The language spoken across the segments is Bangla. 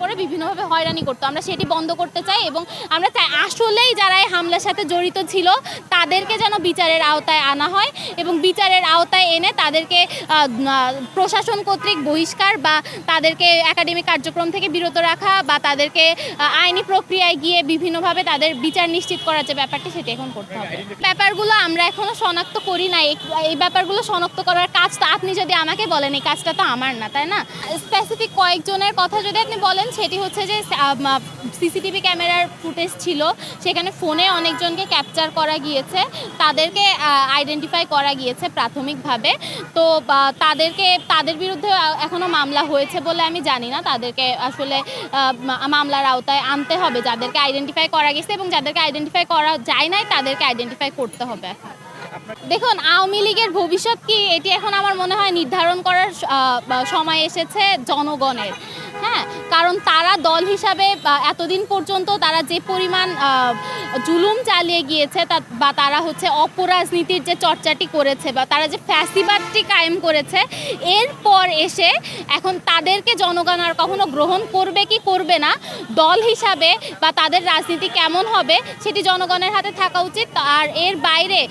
করে বিভিন্নভাবে হয়রানি করতো। আমরা সেটি বন্ধ করতে চাই এবং আমরা চাই আসলেই যারা এই হামলার সাথে জড়িত ছিল তাদেরকে যেন বিচারের আওতায় আনা হয় এবং বিচারের আওতায় এনে তাদেরকে প্রশাসন কর্তৃক বহিষ্কার বা তাদেরকে একাডেমিক কার্যক্রম থেকে বিরত রাখা বা তাদেরকে আইনি প্রক্রিয়ায় গিয়ে বিভিন্নভাবে তাদের বিচার নিশ্চিত করার যে ব্যাপারটি সেটি এখন করতে হবে। ব্যাপারগুলো আমরা এখনো শনাক্ত করি নাই। এই ব্যাপারগুলো শনাক্ত করার কাজ তো আপনি যদি আমাকে বলেন, এই কাজটা তো আমার না, তাই না? স্পেসিফিক কয়েকজনের কথা যদি আপনি বলেন, সেটি হচ্ছে যে সিসিটিভি ক্যামেরার ফুটেজ ছিল, সেখানে ফোনে অনেকজনকে ক্যাপচার করা গিয়েছে, তাদেরকে আইডেন্টিফাই করা গিয়েছে প্রাথমিকভাবে। তো তাদের বিরুদ্ধে এখনো মামলা হয়েছে বলে আমি জানি না। তাদেরকে আসলে মামলার আওতায় আনতে হবে, যাদেরকে আইডেন্টিফাই করা গেছে, এবং যাদেরকে আইডেন্টিফাই করা যায় নাই তাদেরকে আইডেন্টিফাই করতে হবে। দেখুন, আওয়ামী লীগের ভবিষ্যৎ কি, এটি এখন আমার মনে হয় নির্ধারণ করার সময় এসেছে জনগণের। হ্যাঁ, কারণ তারা দল হিসাবে এতদিন পর্যন্ত তারা যে পরিমাণ জুলুম চালিয়ে গিয়েছে, বা তারা হচ্ছে অপরাজনীতির যে চর্চাটি করেছে বা তারা যে ফ্যাসিবাদটি কায়েম করেছে, এরপর এসে এখন তাদেরকে জনগণ আর কখনো গ্রহণ করবে কি করবে না দল হিসাবে, বা তাদের রাজনীতি কেমন হবে সেটি জনগণের হাতে থাকা উচিত। আর এর বাইরে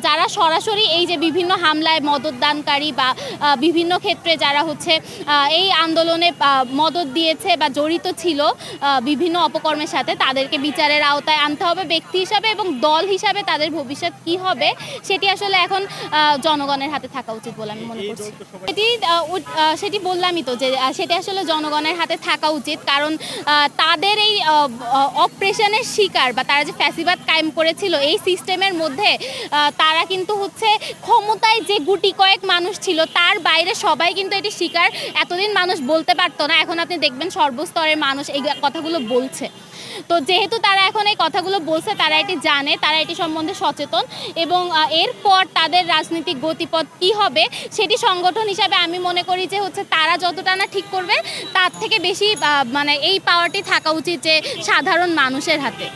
যারা সরাসরি এই যে বিভিন্ন হামলায় মদতদানকারী বা বিভিন্ন ক্ষেত্রে যারা হচ্ছে এই আন্দোলনে মদত দিয়েছে বা জড়িত ছিল বিভিন্ন অপকর্মের সাথে, তাদেরকে বিচারের আওতায় আনতে হবে ব্যক্তি হিসাবে, এবং দল হিসাবে তাদের ভবিষ্যৎ কি হবে সেটি আসলে এখন জনগণের হাতে থাকা উচিত বলে আমি মনে করছি। সেটি বললামই তো যে সেটি আসলে জনগণের হাতে থাকা উচিত, কারণ তাদের এই অপারেশনের শিকার বা তারা যে ফ্যাসিবাদ কায়েম করেছিল এই সিস্টেমের মধ্যে, তারা কিন্তু হচ্ছে ক্ষমতায় যে গুটি কয়েক মানুষ ছিল তার বাইরে সবাই কিন্তু এটি শিকার। এতদিন মানুষ বলতে পারতো না, এখন আপনি দেখবেন সর্বস্তরের মানুষ এই কথাগুলো বলছে। তো যেহেতু তারা এখন এই কথাগুলো বলছে, তারা এটি জানে, তারা এটি সম্বন্ধে সচেতন, এবং এরপর তাদের রাজনৈতিক গতিপথ কী হবে সেটি সংগঠন হিসাবে আমি মনে করি যে হচ্ছে তারা যতটা না ঠিক করবে তার থেকে বেশি মানে এই পাওয়ারটি থাকা উচিত যে সাধারণ মানুষের হাতে।